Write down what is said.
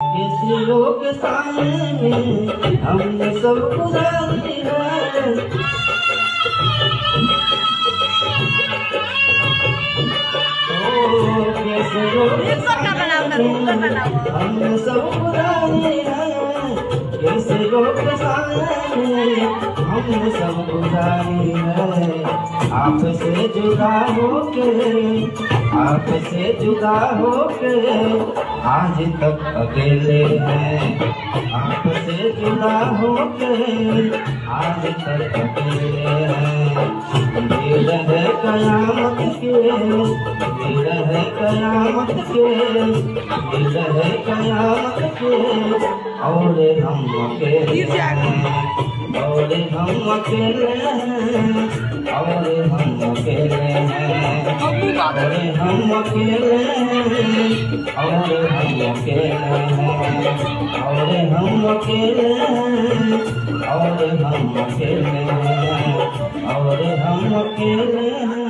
किसी के सामने हमने सब गुजारी है। किसी के सामने हमने सब गुजारी है। किसी के सामने हमने सब गुजारी है। आपसे जुदा होके, आपसे जुदा होके आज तक अकेले हैं। आपसे जुदा होके आज तक अकेले हैं। दिल है कयामत के, दिल है कयामत के, दिल है कयामत के, और हम अकेले हैं, और हम अकेले हैं, और हम अकेले हैं, और हम अकेले हैं, और हम अकेले हैं, और हम अकेले हैं, और हम अकेले हैं, और हम अकेले हैं।